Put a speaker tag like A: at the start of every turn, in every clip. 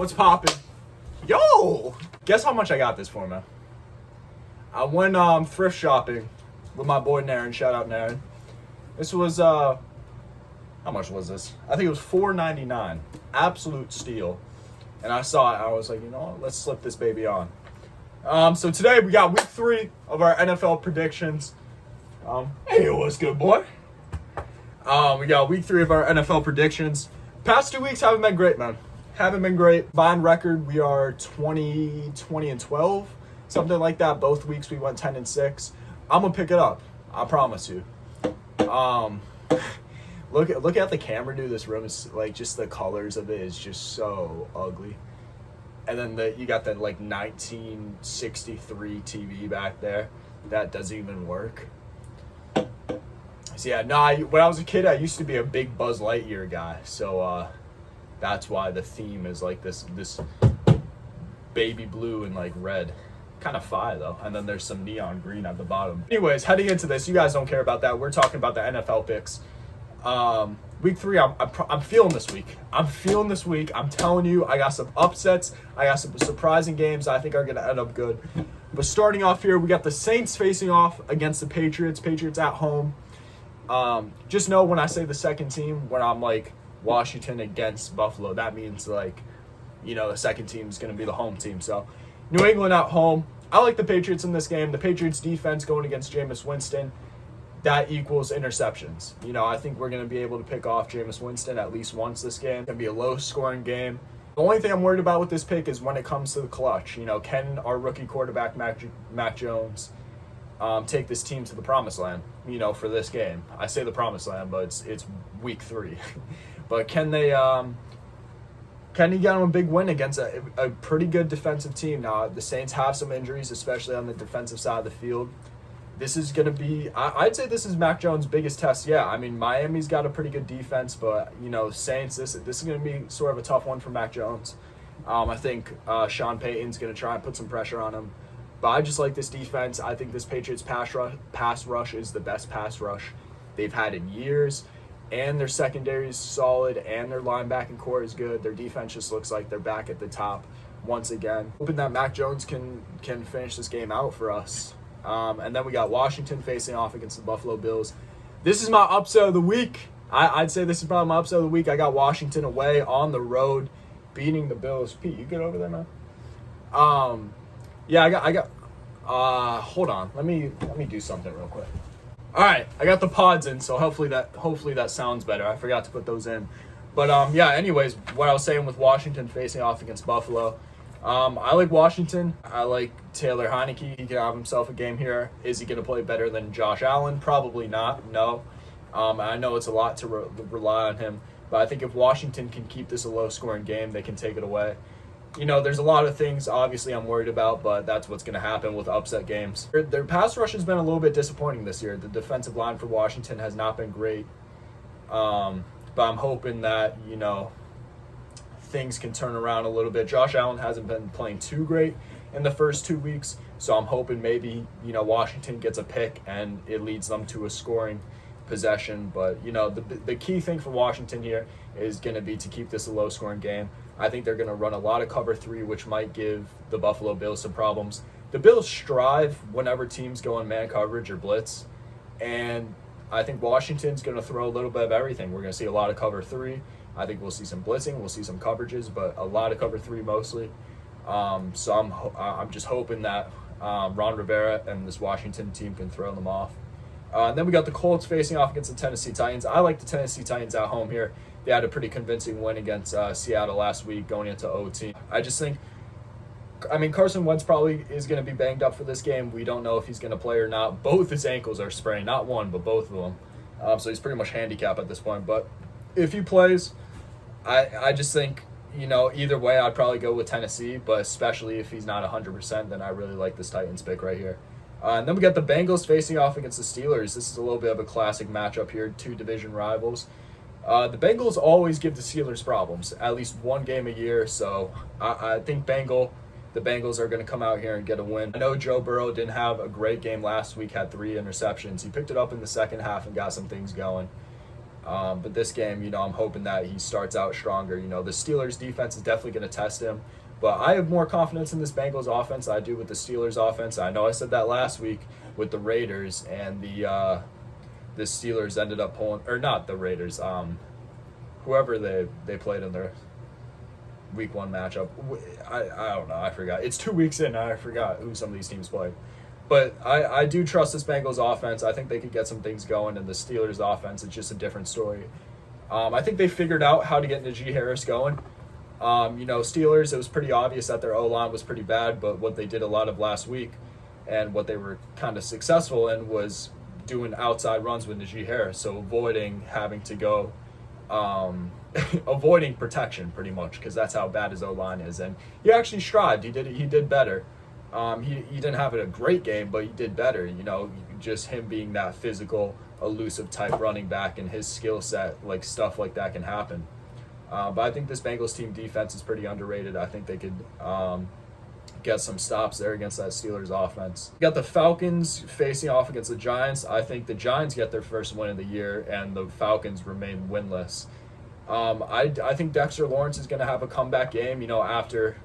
A: What's poppin'? Yo! Guess how much I got this for, man? I went thrift shopping with my boy Naren. Shout out Naren. This was how much was this? I think it was $4.99. Absolute steal. And I saw it. I was like, you know what? Let's slip this baby on. So today we got week 3 of our NFL predictions. Hey, what's good, boy? We got week 3 of our NFL predictions. Past 2 weeks haven't been great, man. Haven't been great. Combined record, we are 20-12, something like that. Both weeks we went 10-6. I'm gonna pick it up. I promise you. Look at the camera, dude. This room is like, just the colors of it is just so ugly. And then you got that like 1963 TV back there that doesn't even work. So yeah, when I was a kid, I used to be a big Buzz Lightyear guy. So that's why the theme is like this baby blue and like red. Kind of fire though. And then there's some neon green at the bottom. Anyways, heading into this, you guys don't care about that. We're talking about the NFL picks. Week 3, I'm feeling this week. I'm telling you, I got some upsets. I got some surprising games I think are going to end up good. But starting off here, we got the Saints facing off against the Patriots. Patriots at home. Just know when I say the second team, when I'm like Washington against Buffalo, that means like, you know, the second team is going to be the home team. So New England at home. I like the Patriots in this game. The Patriots defense going against Jameis Winston. That equals interceptions. You know, I think we're going to be able to pick off Jameis Winston at least once this game. It's going to be a low-scoring game. The only thing I'm worried about with this pick is when it comes to the clutch. You know, can our rookie quarterback, Mac Jones, take this team to the promised land, you know, for this game? I say the promised land, but it's week 3. But can he get him a big win against a pretty good defensive team? Now, the Saints have some injuries, especially on the defensive side of the field. This is going to be, I'd say this is Mac Jones' biggest test. Yeah, I mean, Miami's got a pretty good defense, but, you know, Saints, this is going to be sort of a tough one for Mac Jones. I think Sean Payton's going to try and put some pressure on him. But I just like this defense. I think this Patriots pass rush is the best pass rush they've had in years. And their secondary is solid, and their linebacking core is good. Their defense just looks like they're back at the top once again. Hoping that Mac Jones can finish this game out for us. And then we got Washington facing off against the Buffalo Bills. This is my upset of the week. I'd say this is probably my upset of the week. I got Washington away on the road, beating the Bills. Pete, you good over there, man? Yeah, I got. Hold on. Let me do something real quick. All right, I got the pods in, so hopefully that sounds better. I forgot to put those in, but yeah. Anyways, what I was saying with Washington facing off against Buffalo. I like Washington. I like Taylor Heineke. He can have himself a game here. Is he going to play better than Josh Allen? Probably not. No. I know it's a lot to rely on him, but I think if Washington can keep this a low-scoring game, they can take it away. You know, there's a lot of things, obviously, I'm worried about, but that's what's going to happen with upset games. Their pass rush has been a little bit disappointing this year. The defensive line for Washington has not been great, but I'm hoping that, you know, things can turn around a little bit. Josh Allen hasn't been playing too great in the first 2 weeks, so I'm hoping maybe, you know, Washington gets a pick and it leads them to a scoring possession. But, you know, the key thing for Washington here is going to be to keep this a low-scoring game. I think they're going to run a lot of cover 3, which might give the Buffalo Bills some problems. The Bills strive whenever teams go in man coverage or blitz, and I think Washington's going to throw a little bit of everything. We're going to see a lot of cover 3. I think we'll see some blitzing, we'll see some coverages, but a lot of cover 3 mostly. So I'm just hoping that Ron Rivera and this Washington team can throw them off. Then we got the Colts facing off against the Tennessee Titans. I like the Tennessee Titans at home here. They had a pretty convincing win against Seattle last week going into OT. I just think, I mean, Carson Wentz probably is going to be banged up for this game. We don't know if he's going to play or not. Both his ankles are sprained, not one, but both of them. So he's pretty much handicapped at this point. But if he plays, I just think, you know, either way, I'd probably go with Tennessee, but especially if he's not 100%, then I really like this Titans pick right here. And then we got the Bengals facing off against the Steelers. This is a little bit of a classic matchup here, 2 division rivals. The Bengals always give the Steelers problems, at least one game a year, so I think the Bengals are going to come out here and get a win. I know Joe Burrow didn't have a great game last week, had 3 interceptions. He picked it up in the second half and got some things going. But this game, I'm hoping that he starts out stronger. The Steelers defense is definitely going to test him. But I have more confidence in this Bengals offense than I do with the Steelers offense. I know I said that last week with the Raiders, and the Steelers ended up pulling, or not the Raiders, whoever they played in their week 1 matchup. I don't know, I forgot. It's 2 weeks in, I forgot who some of these teams played. But I do trust this Bengals offense. I think they could get some things going, and the Steelers offense is just a different story. I think they figured out how to get Najee Harris going. Steelers, it was pretty obvious that their O-line was pretty bad, but what they did a lot of last week and what they were kind of successful in was doing outside runs with Najee Harris, so avoiding having to go, avoiding protection pretty much, because that's how bad his O-line is. And he actually strived. He did better. He didn't have a great game, but he did better. Just him being that physical, elusive type running back and his skill set, like stuff like that can happen. But I think this Bengals team defense is pretty underrated. I think they could get some stops there against that Steelers offense. You got the Falcons facing off against the Giants. I think the Giants get their first win of the year, and the Falcons remain winless. I think Dexter Lawrence is going to have a comeback game, after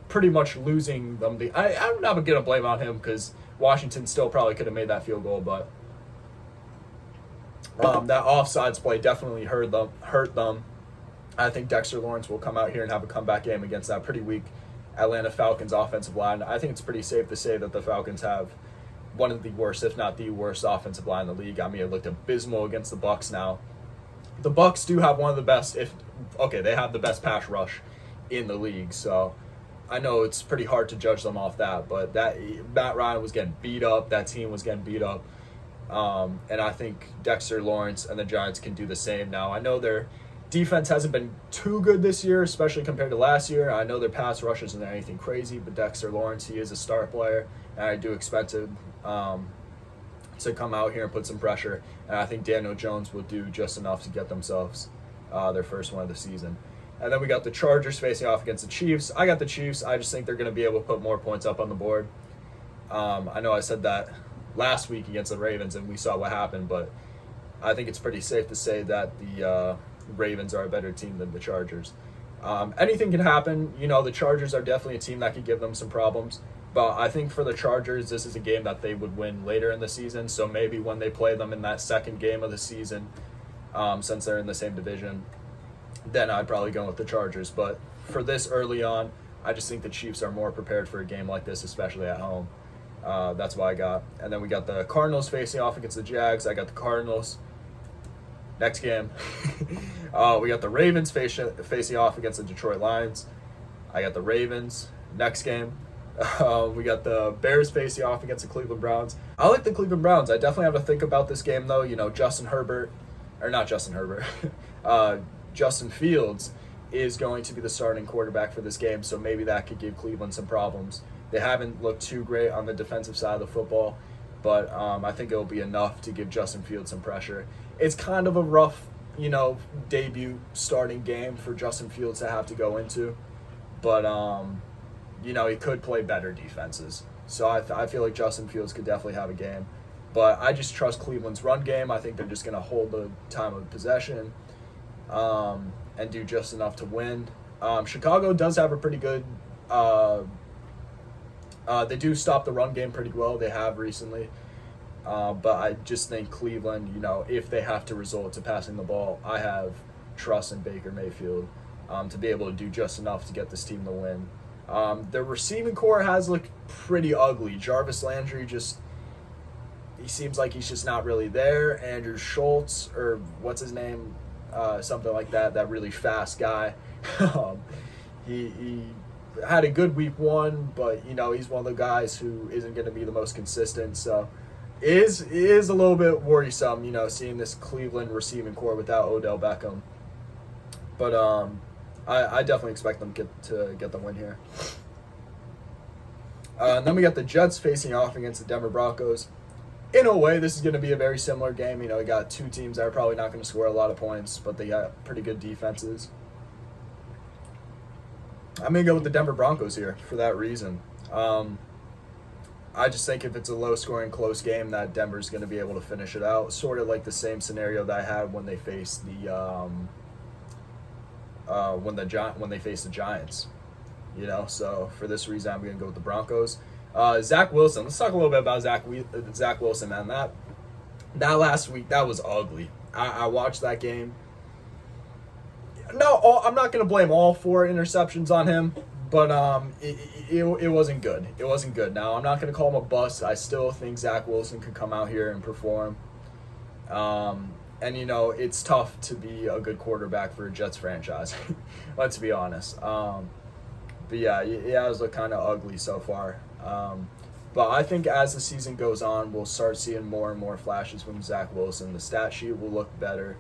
A: pretty much losing them. I'm not going to blame on him because Washington still probably could have made that field goal, but that offsides play definitely hurt them. I think Dexter Lawrence will come out here and have a comeback game against that pretty weak Atlanta Falcons offensive line. I think it's pretty safe to say that the Falcons have one of the worst, if not the worst, offensive line in the league. I mean, it looked abysmal against the Bucs now. The Bucs do have one of the best, they have the best pass rush in the league, so I know it's pretty hard to judge them off that, but Matt Ryan was getting beat up, that team was getting beat up, and I think Dexter Lawrence and the Giants can do the same now. I know their defense hasn't been too good this year, especially compared to last year. I know their pass rush isn't anything crazy, but Dexter Lawrence, he is a star player, and I do expect him to come out here and put some pressure. And I think Daniel Jones will do just enough to get themselves their first one of the season. And then we got the Chargers facing off against the Chiefs. I got the Chiefs. I just think they're going to be able to put more points up on the board. I know I said that last week against the Ravens, and we saw what happened, but I think it's pretty safe to say that the Ravens are a better team than the Chargers. Anything can happen. The Chargers are definitely a team that could give them some problems. But I think for the Chargers, this is a game that they would win later in the season. So maybe when they play them in that second game of the season, since they're in the same division, then I'd probably go with the Chargers. But for this early on, I just think the Chiefs are more prepared for a game like this, especially at home. That's what I got. And then we got the Cardinals facing off against the Jags. I got the Cardinals. Next game, we got the Ravens facing off against the Detroit Lions. I got the Ravens. Next game, we got the Bears facing off against the Cleveland Browns. I like the Cleveland Browns. I definitely have to think about this game, though. Justin Fields is going to be the starting quarterback for this game, so maybe that could give Cleveland some problems. They haven't looked too great on the defensive side of the football, but I think it'll be enough to give Justin Fields some pressure. It's kind of a rough, debut starting game for Justin Fields to have to go into, but he could play better defenses. So I feel like Justin Fields could definitely have a game, but I just trust Cleveland's run game. I think they're just going to hold the time of possession and do just enough to win. Chicago does have a pretty good. They do stop the run game pretty well. They have recently. But I just think Cleveland, if they have to resort to passing the ball, I have trust in Baker Mayfield to be able to do just enough to get this team to win. The receiving core has looked pretty ugly. Jarvis Landry he seems like he's just not really there. Andrew Schultz, or what's his name, something like that really fast guy. He had a good week 1, but he's one of the guys who isn't going to be the most consistent. So it is a little bit worrisome, seeing this Cleveland receiving core without Odell Beckham. But I definitely expect them to get the win here. And then we got the Jets facing off against the Denver Broncos. In a way, this is going to be a very similar game. We got two teams that are probably not going to score a lot of points, but they got pretty good defenses. I'm going to go with the Denver Broncos here for that reason. I just think if it's a low-scoring, close game, that Denver's going to be able to finish it out. Sort of like the same scenario that I had when they faced the when they faced the Giants. So for this reason, I'm going to go with the Broncos. Zach Wilson. Let's talk a little bit about Zach Wilson, man. That last week, that was ugly. I watched that game. No, I'm not going to blame all 4 interceptions on him, but it wasn't good. It wasn't good. Now, I'm not going to call him a bust. I still think Zach Wilson could come out here and perform. And, it's tough to be a good quarterback for a Jets franchise. Let's be honest. But, yeah, it has looked kind of ugly so far. But I think as the season goes on, we'll start seeing more and more flashes from Zach Wilson. The stat sheet will look better.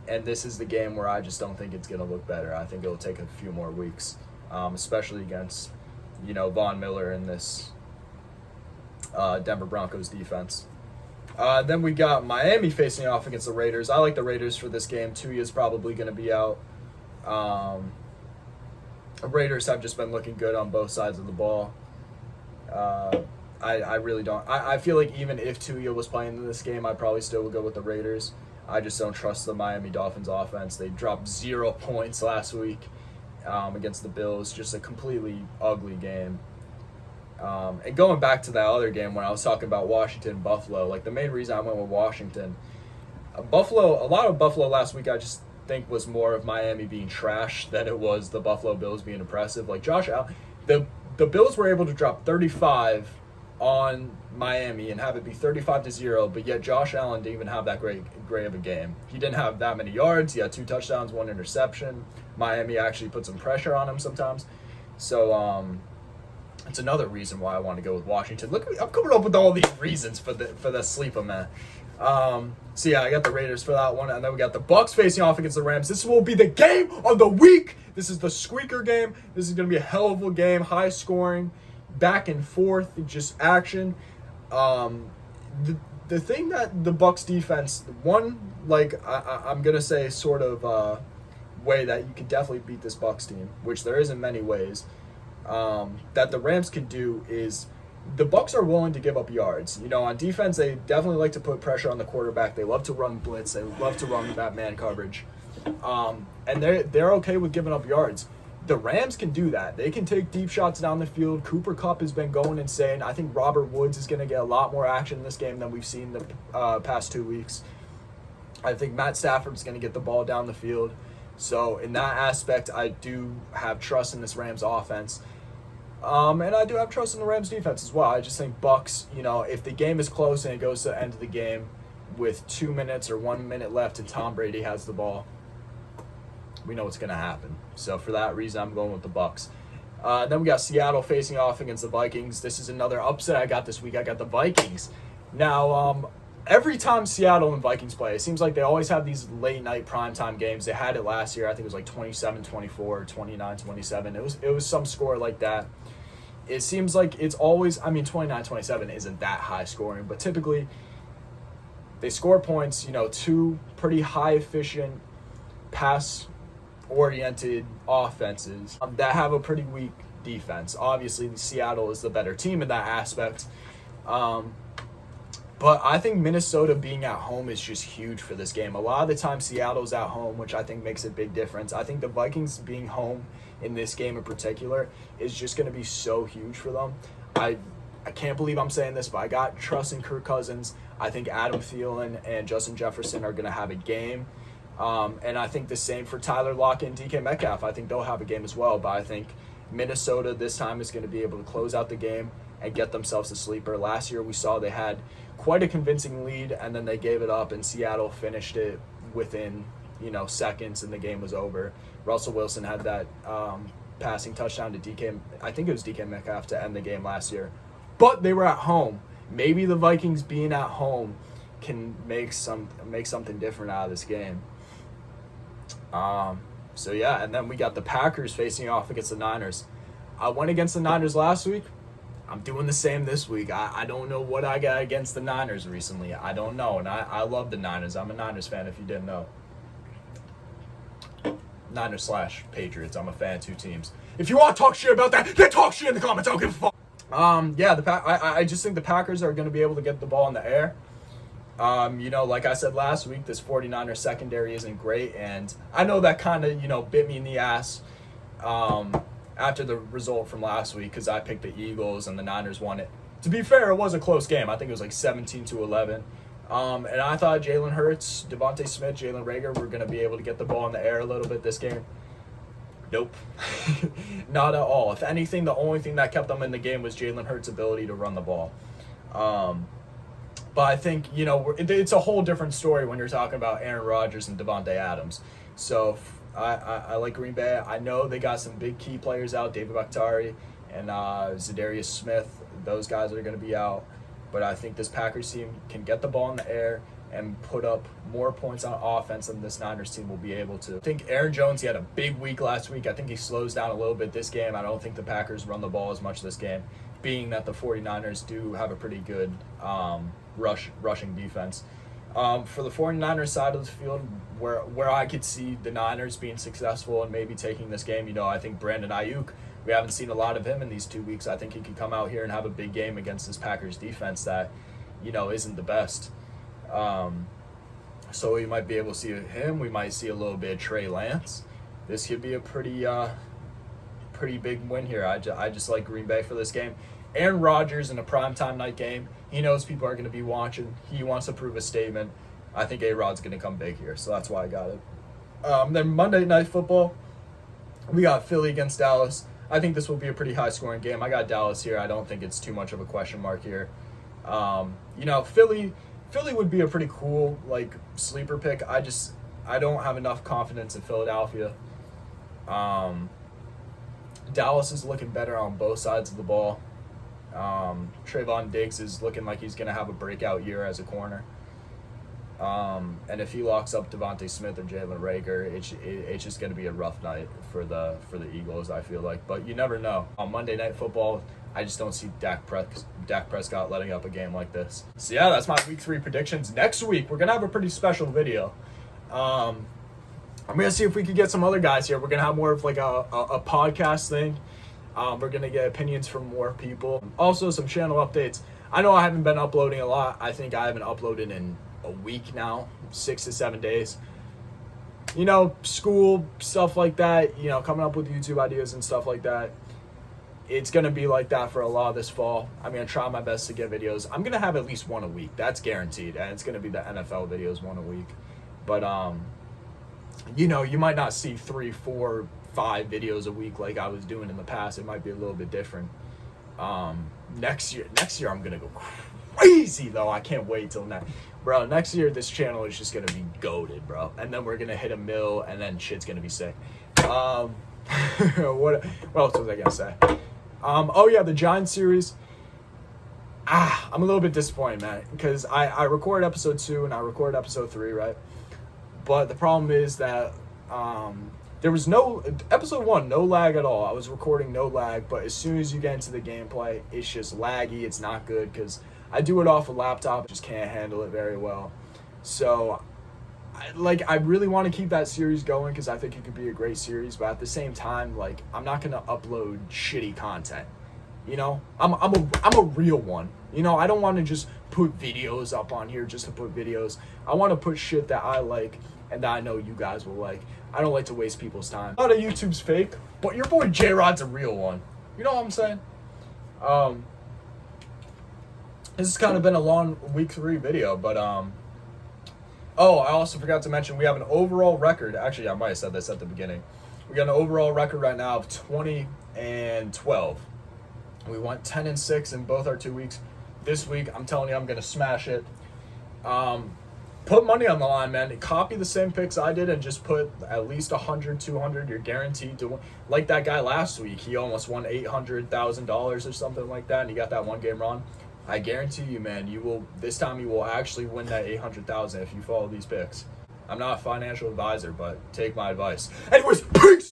A: And this is the game where I just don't think it's going to look better. I think it'll take a few more weeks, especially against, Von Miller in this Denver Broncos defense. Then we got Miami facing off against the Raiders. I like the Raiders for this game. Tua is probably going to be out. The Raiders have just been looking good on both sides of the ball. I really don't. I feel like even if Tua was playing in this game, I probably still would go with the Raiders. I just don't trust the Miami Dolphins offense. They dropped 0 points last week against the Bills. Just a completely ugly game. And going back to that other game when I was talking about Washington and Buffalo, like the main reason I went with Washington, a lot of Buffalo last week I just think was more of Miami being trash than it was the Buffalo Bills being impressive. Like Josh Allen, the Bills were able to drop 35 on Miami and have it be 35-0, but yet Josh Allen didn't even have that great of a game. He didn't have that many yards. He had 2 touchdowns, 1 interception. Miami actually put some pressure on him sometimes. So it's another reason why I want to go with Washington. Look, I'm coming up with all these reasons for the sleeper, man. So yeah, I got the Raiders for that one, and then we got the Bucks facing off against the Rams. This will be the game of the week. This is the squeaker game. This is going to be a hell of a game, high scoring, back and forth, just action. The thing that the Bucks defense, I'm gonna say sort of way that you could definitely beat this Bucks team, which there isn't many ways, that the Rams could do is the Bucks are willing to give up yards. On defense, they definitely like to put pressure on the quarterback. They love to run blitz. They love to run that man coverage, and they're okay with giving up yards. The Rams can do that. They can take deep shots down the field. Cooper Kupp has been going insane. I think Robert Woods is going to get a lot more action in this game than we've seen the past 2 weeks. I think Matt Stafford's going to get the ball down the field. So in that aspect, I do have trust in this Rams offense. And I do have trust in the Rams defense as well. I just think Bucks, if the game is close and it goes to the end of the game with 2 minutes or 1 minute left and Tom Brady has the ball, we know what's going to happen. So for that reason, I'm going with the Bucks. Then we got Seattle facing off against the Vikings. This is another upset I got this week. I got the Vikings. Now, every time Seattle and Vikings play, it seems like they always have these late-night primetime games. They had it last year. I think it was like 27-24, 29-27. It was some score like that. It seems like it's always, 29-27 isn't that high scoring, but typically they score points, 2 pretty high-efficient pass-oriented offenses that have a pretty weak defense. Obviously, Seattle is the better team in that aspect. But I think Minnesota being at home is just huge for this game. A lot of the time, Seattle's at home, which I think makes a big difference. I think the Vikings being home in this game in particular is just going to be so huge for them. I can't believe I'm saying this, but I got trust in Kirk Cousins. I think Adam Thielen and Justin Jefferson are going to have a game. And I think the same for Tyler Lockett and DK Metcalf. I think they'll have a game as well. But I think Minnesota this time is going to be able to close out the game and get themselves a sleeper. Last year we saw they had quite a convincing lead, and then they gave it up, and Seattle finished it within, seconds, and the game was over. Russell Wilson had that passing touchdown to DK, I think it was DK Metcalf, to end the game last year. But they were at home. Maybe the Vikings being at home can make something different out of this game. So yeah, and then we got the Packers facing off against the Niners. I went against the Niners last week. I'm doing the same this week. I don't know what I got against the Niners recently. I don't know, and I love the Niners. I'm a Niners fan if you didn't know. Niners/Patriots. I'm a fan of 2 teams. If you want to talk shit about that, then talk shit in the comments. I don't give a fuck. Yeah, I just think the Packers are going to be able to get the ball in the air. Like I said last week, this 49ers secondary isn't great, and I know that kind of, bit me in the ass after the result from last week because I picked the Eagles and the Niners won it. To be fair, it was a close game. I think it was like 17-11. And I thought Jalen Hurts, Devontae Smith, Jalen Reagor were going to be able to get the ball in the air a little bit this game. Nope. Not at all. If anything, the only thing that kept them in the game was Jalen Hurts' ability to run the ball. But I think, it's a whole different story when you're talking about Aaron Rodgers and Devontae Adams. So I like Green Bay. I know they got some big key players out, David Bakhtiari and Zadarius Smith. Those guys are going to be out. But I think this Packers team can get the ball in the air and put up more points on offense than this Niners team will be able to. I think Aaron Jones, he had a big week last week. I think he slows down a little bit this game. I don't think the Packers run the ball as much this game, being that the 49ers do have a pretty good rushing defense. For the 49ers side of the field, where I could see the Niners being successful and maybe taking this game, I think Brandon Ayuk, we haven't seen a lot of him in these 2 weeks. I think he could come out here and have a big game against this Packers defense that, isn't the best. So we might be able to see him. We might see a little bit of Trey Lance. This could be a pretty big win here. I just like Green Bay for this game. Aaron Rodgers in a primetime night game. He knows people are going to be watching. He wants to prove a statement. I think A-Rod's going to come big here, so that's why I got it. Then Monday Night Football, we got Philly against Dallas. I think this will be a pretty high-scoring game. I got Dallas here. I don't think it's too much of a question mark here. Philly would be a pretty cool, sleeper pick. I don't have enough confidence in Philadelphia. Dallas is looking better on both sides of the ball. Trayvon Diggs is looking like he's going to have a breakout year as a corner. And if he locks up Devontae Smith or Jalen Reagor, it's just going to be a rough night for the Eagles, I feel like. But you never know. On Monday Night Football, I just don't see Dak Prescott letting up a game like this. So yeah, that's my Week 3 predictions. Next week, we're going to have a pretty special video. I'm going to see if we could get some other guys here. We're going to have more of like a podcast thing. We're going to get opinions from more people. Also, some channel updates. I know I haven't been uploading a lot. I think I haven't uploaded in a week now, 6 to 7 days. School, stuff like that, coming up with YouTube ideas and stuff like that. It's going to be like that for a lot of this fall. I'm going to try my best to get videos. I'm going to have at least one a week. That's guaranteed. And it's going to be the NFL videos, one a week. But, you might not see 3, 4, 5 videos a week like I was doing in the past. It might be a little bit different. Next year I'm going to go crazy, though. I can't wait till next. Bro, next year this channel is just going to be goated, bro. And then we're going to hit a mill, and then shit's going to be sick. What else was I going to say? The Giants series. I'm a little bit disappointed, man, because I recorded episode 2 and I recorded episode 3, right? But the problem is that there was no episode 1, no lag at all. I was recording no lag, but as soon as you get into the gameplay, it's just laggy. It's not good because I do it off a laptop, just can't handle it very well. So, I really want to keep that series going because I think it could be a great series. But at the same time, I'm not gonna upload shitty content. I'm a real one. I don't want to just put videos up on here just to put videos. I want to put shit that I like and that I know you guys will like. I don't like to waste people's time. A lot of YouTube's fake, but your boy J-Rod's a real one. You know what I'm saying? This has kind of been a long Week 3 video, but I also forgot to mention we have an overall record. Actually, I might have said this at the beginning. We got an overall record right now of 20-12. We went 10-6 in both our 2 weeks. This week, I'm telling you, I'm gonna smash it. Put money on the line, man. Copy the same picks I did and just put at least 100, 200. You're guaranteed to win. Like that guy last week, he almost won $800,000 or something like that, and he got that one game wrong. I guarantee you, man, this time you will actually win that $800,000 if you follow these picks. I'm not a financial advisor, but take my advice. Anyways, peace!